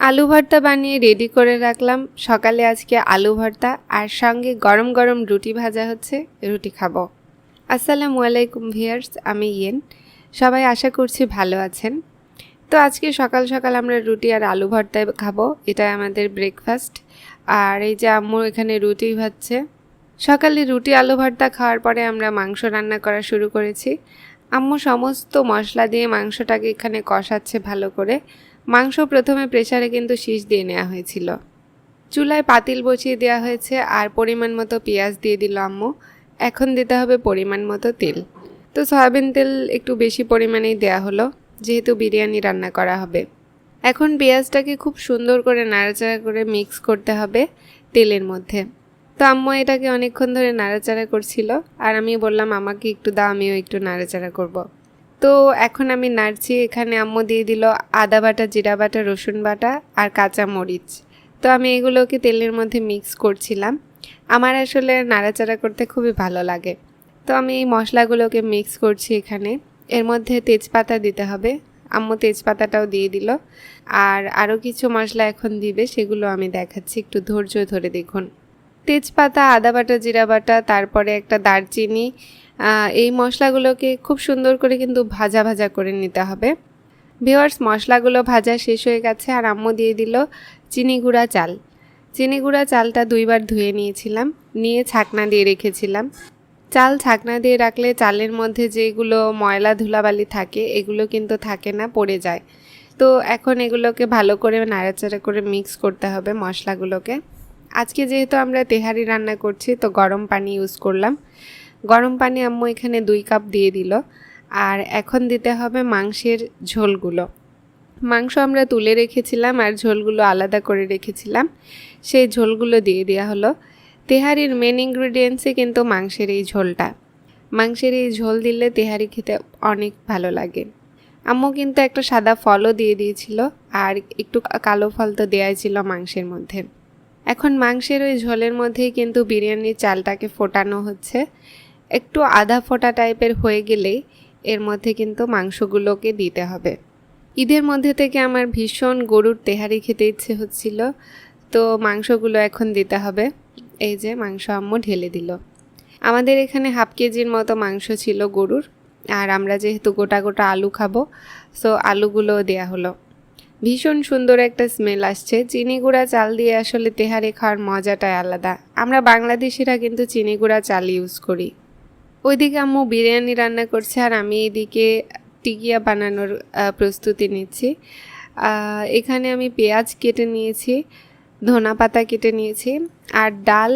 আলু ভর্তা বানিয়ে রেডি করে রাখলাম। সকালে আজকে আলু ভর্তা আর সঙ্গে গরম গরম রুটি ভাজা হচ্ছে, রুটি খাবো। আসসালামু আলাইকুম ভিউয়ার্স, আমি ইয়েন। সবাই আশা করছি ভালো আছেন। তো আজকে সকাল সকাল আমরা রুটি আর আলু ভর্তা খাবো, এটা আমাদের ব্রেকফাস্ট। আর এই যে আম্মু এখানে রুটি ভাজছে। সকালে রুটি আলু ভর্তা খাওয়ার পরে আমরা মাংস রান্না করা শুরু করেছি। আম্মু সমস্ত মশলা দিয়ে মাংসটাকে এখানে কষাচ্ছে ভালো করে। মাংস প্রথমে প্রেসারে কিন্তু শীষ দিয়ে নেওয়া হয়েছিল। চুলায় পাতিল বসিয়ে দেওয়া হয়েছে আর পরিমাণ মতো পেঁয়াজ দিয়ে দিল আম্মু। এখন দিতে হবে পরিমাণ মতো তেল। তো সয়াবিন তেল একটু বেশি পরিমাণেই দেওয়া হলো, যেহেতু বিরিয়ানি রান্না করা হবে। এখন পেঁয়াজটাকে খুব সুন্দর করে নাড়াচাড়া করে মিক্স করতে হবে তেলের মধ্যে। তো আম্মু এটাকে অনেকক্ষণ ধরে নাড়াচাড়া করছিল আর আমি বললাম আমাকে একটু দাও, আমিও একটু নাড়াচাড়া করব। তো এখন আমি নাড়ছি। এখানে আম্মু দিয়ে দিল আদা বাটা, জিরা বাটা, রসুন বাটা আর কাঁচা মরিচ। তো আমি এগুলোকে তেলের মধ্যে মিক্স করছিলাম। আমার আসলে নাড়াচাড়া করতে খুবই ভালো লাগে। তো আমি এই মশলাগুলোকে মিক্স করছি এখানে। এর মধ্যে তেজপাতা দিতে হবে, আম্মু তেজপাতাটাও দিয়ে দিল। আর আরও কিছু মশলা এখন দিবে, সেগুলো আমি দেখাচ্ছি, একটু ধৈর্য ধরে দেখুন। তেজপাতা, আদা বাটা, জিরা বাটা, তারপরে একটা দারচিনি, এই মশলাগুলোকে খুব সুন্দর করে কিন্তু ভাজা ভাজা করে নিতে হবে। ভিউয়ার্স, মশলাগুলো ভাজা শেষ হয়ে গেছে আর আম্মু দিয়ে দিল চিনি গুঁড়া চাল। চিনি গুঁড়া চালটা 2বার ধুয়ে নিয়েছিলাম, নিয়ে ছাকনা দিয়ে রেখেছিলাম। চাল ছাকনা দিয়ে রাখলে চালের মধ্যে যেগুলো ময়লা ধুলাবালি থাকে এগুলো কিন্তু থাকে না, পড়ে যায়। তো এখন এগুলোকে ভালো করে নাড়াচাড়া করে মিক্স করতে হবে মশলাগুলোকে। আজকে যেহেতু আমরা তেহারি রান্না করছি, তো গরম পানি ইউজ করলাম। গরম পানি আম্মু এখানে 2 কাপ দিয়ে দিল। আর এখন দিতে হবে মাংসের ঝোলগুলো। মাংস আমরা তুলে রেখেছিলাম আর ঝোলগুলো আলাদা করে রেখেছিলাম, সেই ঝোলগুলো দিয়ে দেওয়া হলো। তেহারির মেন ইনগ্রিডিয়েন্টসই কিন্তু মাংসের এই ঝোলটা। মাংসের এই ঝোল দিলে তেহারি খেতে অনেক ভালো লাগে। আম্মু কিন্তু একটা সাদা ফলও দিয়ে দিয়েছিল আর একটু কালো ফল তো দেওয়াই ছিল মাংসের মধ্যে। এখন মাংসের ওই ঝোলের মধ্যেই কিন্তু বিরিয়ানির চালটাকে ফোটানো হচ্ছে। একটু আধা ফোটা টাইপের হয়ে গেলেই এর মধ্যে কিন্তু মাংসগুলোকে দিতে হবে। ঈদের মধ্যে থেকে আমার ভীষণ গরুর তেহারি খেতে ইচ্ছে হচ্ছিল, তো মাংসগুলো এখন দিতে হবে। এই যে মাংস আম্মু ঢেলে দিল। আমাদের এখানে হাফ কেজির মতো মাংস ছিল গরুর, আর আমরা যেহেতু গোটা গোটা আলু খাবো, সো আলুগুলো দেয়া হলো। ভীষণ সুন্দর একটা স্মেল আসছে। চিনি গুঁড়া চাল দিয়ে আসলে তেহারি খাওয়ার মজাটাই আলাদা। আমরা বাংলাদেশিরা কিন্তু চিনি গুঁড়া চাল ইউজ করি। ওইদিকে আম্মু বিরিয়ানি রান্না করছে আর আমি এদিকে টিকিয়া বানানোর প্রস্তুতি নিচ্ছি। এখানে আমি পেঁয়াজ কেটে নিয়েছি, ধনা পাতা কেটে নিয়েছি আর ডাল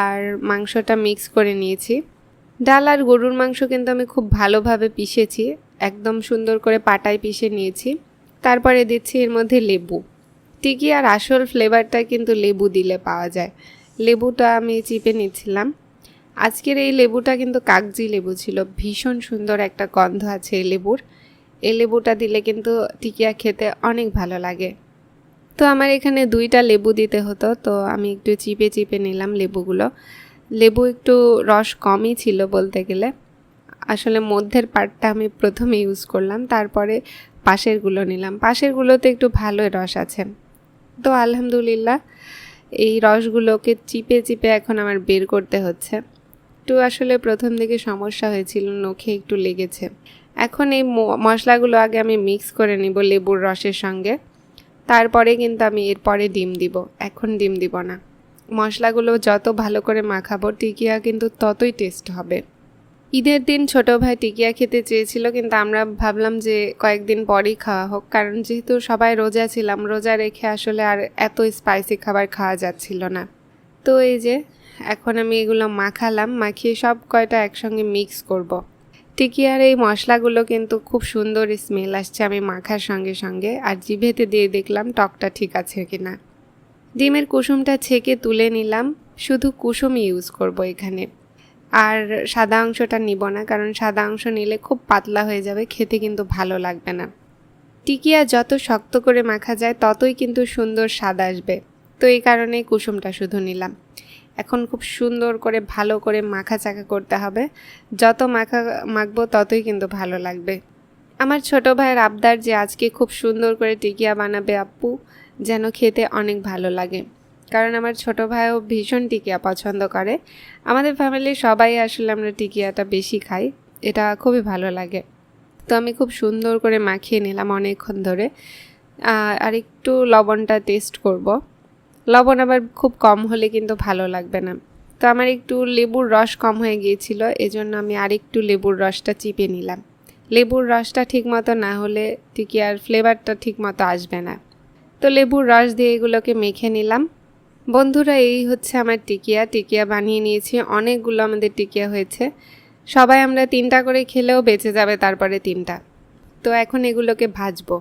আর মাংসটা মিক্স করে নিয়েছি। ডাল আর গরুর মাংস কিন্তু আমি খুব ভালোভাবে পিষেছি, একদম সুন্দর করে পাটায় পিষে নিয়েছি। তারপরে দিচ্ছি এর মধ্যে লেবু। টিকিয়ার আসল ফ্লেভারটা কিন্তু লেবু দিলে পাওয়া যায়। লেবুটা আমি চিপে নিচ্ছিলাম। আজকের এই লেবুটা কিন্তু কাগজি লেবু ছিল, ভীষণ সুন্দর একটা গন্ধ আছে এই লেবুর। এই লেবুটা দিলে কিন্তু টিকিয়া খেতে অনেক ভালো লাগে। তো আমার এখানে 2টা লেবু দিতে হতো, তো আমি একটু চিপে চিপে নিলাম লেবুগুলো। লেবু একটু রস কমই ছিল বলতে গেলে। আসলে মধ্যের পার্টটা আমি প্রথমে ইউজ করলাম, তারপরে পাশেরগুলো নিলাম। পাশেরগুলোতে একটু ভালোই রস আছে। তো আলহামদুলিল্লাহ এই রসগুলোকে চিপে চিপে এখন আমার বের করতে হচ্ছে। একটু আসলে প্রথম দিকে সমস্যা হয়েছিল, নখে একটু লেগেছে। এখন এই মশলাগুলো আগে আমি মিক্স করে নিব লেবুর রসের সঙ্গে, তারপরে কিন্তু আমি এরপরে ডিম দিব। এখন ডিম দিব না। মশলাগুলো যত ভালো করে মাখাবো টিকিয়া কিন্তু ততই টেস্ট হবে। ঈদের দিন ছোট ভাই টিকিয়া খেতে চেয়েছিল, কিন্তু আমরা ভাবলাম যে কয়েকদিন পরেই খাওয়া হোক, কারণ যেহেতু সবাই রোজা ছিলাম, রোজা রেখে আসলে আর এত স্পাইসি খাবার খাওয়া যাচ্ছিল না। তো এই যে এখন আমি এগুলো মাখালাম, মাখিয়ে সব কয়টা একসঙ্গে মিক্স করব। টিকিয়ার এই মশলাগুলো কিন্তু খুব সুন্দর স্মেল আসছে আমি মাখার সঙ্গে সঙ্গে, আর জিভেতে দিয়ে দেখলাম টকটা ঠিক আছে কিনা। ডিমের কুসুমটা ছেঁকে তুলে নিলাম, শুধু কুসুমই ইউজ করব এখানে, আর সাদা অংশটা নিব না, কারণ সাদা অংশ নিলে খুব পাতলা হয়ে যাবে, খেতে কিন্তু ভালো লাগবে না। টিকিয়া যত শক্ত করে মাখা যায় ততই কিন্তু সুন্দর স্বাদ আসবে, তো এই কারণেই কুসুমটা শুধু নিলাম। এখন খুব সুন্দর করে ভালো করে মাখা চাকা করতে হবে, যত মাখবো ততই কিন্তু ভালো লাগবে। আমার ছোট ভাইয়ের আবদার যে আজকে খুব সুন্দর করে টিকিয়া বানাবে আপ্পু, যেন খেতে অনেক ভালো লাগে। কারণ আমার ছোট ভাইও ভীষণ টিকিয়া পছন্দ করে। আমাদের ফ্যামিলির সবাই আসলে আমরা টিকিয়াটা বেশি খাই, এটা খুবই ভালো লাগে। তো আমি খুব সুন্দর করে মাখিয়ে নিলাম অনেকক্ষণ ধরে। আর একটু লবণটা টেস্ট করব। লবণ আবার খুব কম হলে কিন্তু ভালো লাগবে না। তো আমার একটু লেবুর রস কম হয়ে গিয়েছিল, এজন্য আমি আরেকটু লেবুর রসটা চিপে নিলাম। লেবুর রসটা ঠিকমতো না হলে টিকিয়ার ফ্লেভারটা ঠিকমতো আসবে না। তো লেবুর রস দিয়ে এগুলোকে মেখে নিলাম। বন্ধুরা, এই হচ্ছে আমার টিকিয়া বানিয়ে নিয়েছি। অনেকগুলো আমাদের টিকিয়া হয়েছে। সবাই আমরা 3টা করে খেলেও বেঁচে যাবে তারপরে 3টা। তো এখন এগুলোকে ভাজবো।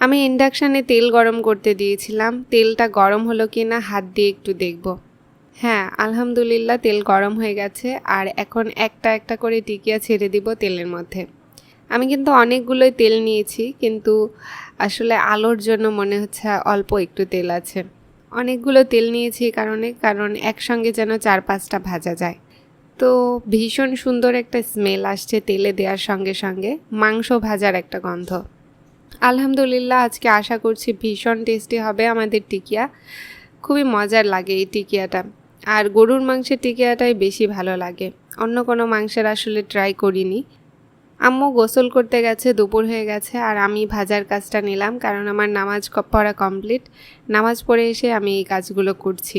আমি ইন্ডাকশানে তেল গরম করতে দিয়েছিলাম। তেলটা গরম হলো কি না হাত দিয়ে একটু দেখব। হ্যাঁ, আলহামদুলিল্লাহ তেল গরম হয়ে গেছে। আর এখন একটা একটা করে টিকিয়া ছেড়ে দিব তেলের মধ্যে। আমি কিন্তু অনেকগুলোই তেল নিয়েছি, কিন্তু আসলে আলোর জন্য মনে হচ্ছে অল্প একটু তেল আছে। অনেকগুলো তেল নিয়েছি কারণ একসঙ্গে যেন 4-5টা ভাজা যায়। তো ভীষণ সুন্দর একটা স্মেল আসছে তেলে দেওয়ার সঙ্গে সঙ্গে, মাংস ভাজার একটা গন্ধ। আলহামদুলিল্লাহ আজকে আশা করছি ভীষণ টেস্টি হবে আমাদের টিকিয়া। খুবই মজার লাগে এই টিকিয়াটা। আর গরুর মাংসের টিকিয়াটাই বেশি ভালো লাগে, অন্য কোনো মাংসের আসলে ট্রাই করিনি। আম্মু গোসল করতে গেছে, দুপুর হয়ে গেছে, আর আমি ভাজার কাজটা নিলাম কারণ আমার নামাজ পড়া কমপ্লিট। নামাজ পড়ে এসে আমি এই কাজগুলো করছি।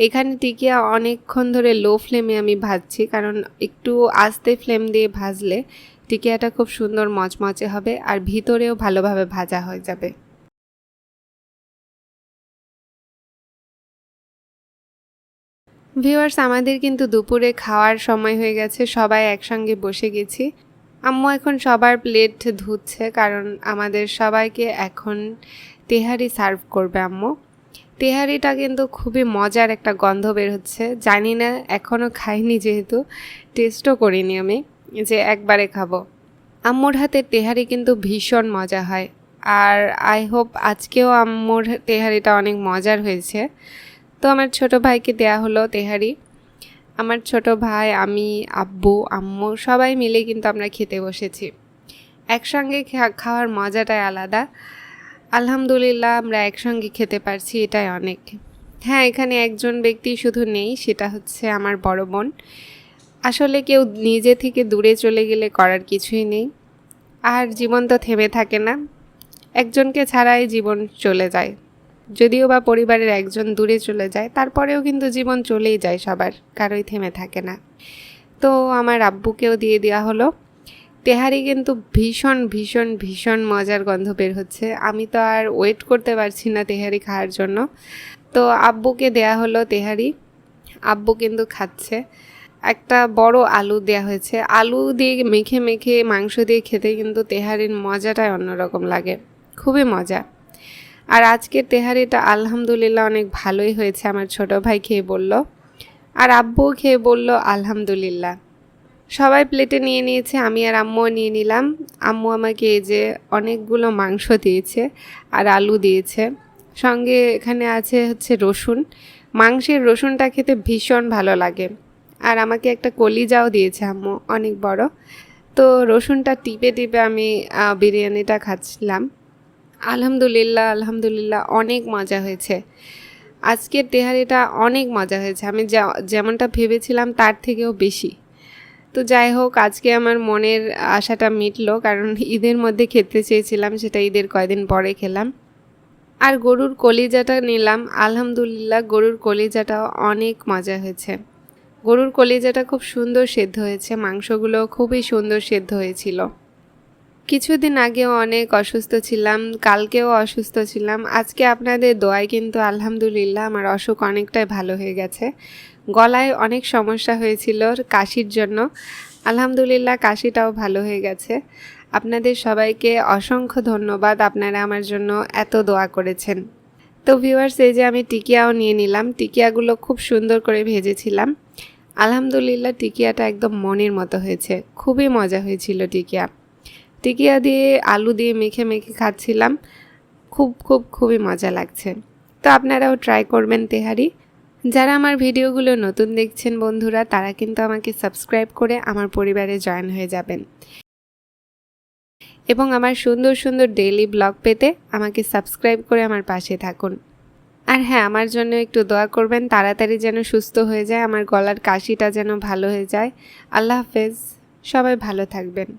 এখানে টিকিয়া অনেকক্ষণ ধরে লো ফ্লেমে আমি ভাজছি, কারণ একটু আস্তে ফ্লেম দিয়ে ভাজলে টিকিয়াটা খুব সুন্দর মচমচে হবে আর ভিতরেও ভালোভাবে ভাজা হয়ে যাবে। ভিউয়ার্স, আমাদের কিন্তু দুপুরে খাওয়ার সময় হয়ে গেছে, সবাই একসঙ্গে বসে গেছি। আম্মু এখন সবার প্লেট ধুচ্ছে কারণ আমাদের সবাইকে এখন তেহারি সার্ভ করবে আম্মু। তেহারিটা কিন্তু খুবই মজার একটা গন্ধ বের হচ্ছে। জানি না, এখনও খাইনি যেহেতু, টেস্টও করিনি আমি যে একবারে খাবো। আম্মুর হাতের তেহারি কিন্তু ভীষণ মজা হয়। আর আই হোপ আজকেও আম্মুর তেহারিটা অনেক মজার হয়েছে। তো আমার ছোট ভাইকে দেয়া হলো তেহারি। আমার ছোট ভাই, আমি, আব্বু, আম্মু সবাই মিলে কিন্তু আমরা খেতে বসেছি। একসঙ্গে খাওয়ার মজাটাই আলাদা। আলহামদুলিল্লাহ আমরা একসঙ্গে খেতে পারছি, এটাই অনেক। হ্যাঁ, এখানে একজন ব্যক্তি শুধু নেই, সেটা হচ্ছে আমার বড় বোন। আসলে কেউ নিজে থেকে দূরে চলে গেলে করার কিছুই নেই। আর জীবন তো থেমে থাকে না, একজনকে ছাড়াই জীবন চলে যায়। যদিও বা পরিবারের একজন দূরে চলে যায়, তারপরেও কিন্তু জীবন চলেই যায়, সবার কারোই থেমে থাকে না। তো আমার আব্বুকেও দিয়ে দেওয়া হলো তেহারি। কিন্তু ভীষণ ভীষণ ভীষণ মজার গন্ধ বের হচ্ছে। আমি তো আর ওয়েট করতে পারছি না তেহারি খাওয়ার জন্য। তো আব্বুকে দেয়া হলো তেহারি। আব্বু কিন্তু খাচ্ছে। একটা বড় আলু দেয়া হয়েছে। আলু দিয়ে মেখে মেখে মাংস দিয়ে খেতে কিন্তু তেহারির মজাটাই অন্যরকম লাগে, খুবই মজা। আর আজকের তেহারিটা আলহামদুলিল্লাহ অনেক ভালোই হয়েছে, আমার ছোট ভাই খেয়ে বলল, আর আব্বুও খেয়ে বলল আলহামদুলিল্লাহ। সবাই প্লেটে নিয়ে নিয়েছে, আমি আর আম্মুও নিয়ে নিলাম। আম্মু আমাকে এই যে অনেকগুলো মাংস দিয়েছে আর আলু দিয়েছে, সঙ্গে এখানে আছে হচ্ছে রসুন। মাংসের রসুনটা খেতে ভীষণ ভালো লাগে। আর আমাকে একটা কলিজাও দিয়েছে আম্মু, অনেক বড়। তো রসুনটা টিপে টিপে আমি বিরিয়ানিটা খাচ্ছিলাম। আলহামদুলিল্লাহ আলহামদুলিল্লাহ অনেক মজা হয়েছে। আজকের তেহারিটা অনেক মজা হয়েছে, আমি যেমনটা ভেবেছিলাম তার থেকেও বেশি। তো যাই হোক, আজকে আমার মনের আশাটা মিটলো, কারণ ঈদের মধ্যে খেতে চেয়েছিলাম, সেটা ঈদের কয়দিন পরে খেলাম। আর গরুর কলিজাটা নিলাম। আলহামদুলিল্লাহ গরুর কলিজাটা অনেক মজা হয়েছে। গরুর কলিজাটা খুব সুন্দর সেদ্ধ হয়েছে, মাংসগুলো খুবই সুন্দর সেদ্ধ হয়েছিল। কিছুদিন আগেও অনেক অসুস্থ ছিলাম, কালকেও অসুস্থ ছিলাম। আজকে আপনাদের দোয়ায় কিন্তু আলহামদুলিল্লাহ আমার অসুখ অনেকটাই ভালো হয়ে গেছে। গলায় অনেক সমস্যা হয়েছিল কাশির জন্য, আলহামদুলিল্লাহ কাশিটাও ভালো হয়ে গেছে। আপনাদের সবাইকে অসংখ্য ধন্যবাদ, আপনারা আমার জন্য এত দোয়া করেছেন। তো ভিউয়ার্স, এই যে আমি টিকিয়াও নিয়ে নিলাম। টিকিয়াগুলো খুব সুন্দর করে ভেজেছিলাম। আলহামদুলিল্লাহ টিকিয়াটা একদম মনের মতো হয়েছে, খুবই মজা হয়েছিল টিকিয়া দিয়ে আলু দিয়ে মেখে মেখে খাচ্ছিলাম। খুবই মজা লাগছে। তো আপনারাও ট্রাই করবেন তেহারি। যারা আমার ভিডিওগুলো নতুন দেখছেন বন্ধুরা, তারা কিন্তু আমাকে সাবস্ক্রাইব করে আমার পরিবারে জয়েন হয়ে যাবেন। এবং আমার সুন্দর সুন্দর ডেইলি ব্লগ পেতে আমাকে সাবস্ক্রাইব করে আমার পাশে থাকুন। আর হ্যাঁ, আমার জন্য একটু দোয়া করবেন, তাড়াতাড়ি যেন সুস্থ হয়ে যায়, আমার গলার কাশিটা যেন ভালো হয়ে যায়। আল্লাহ হাফেজ, সবাই ভালো থাকবেন।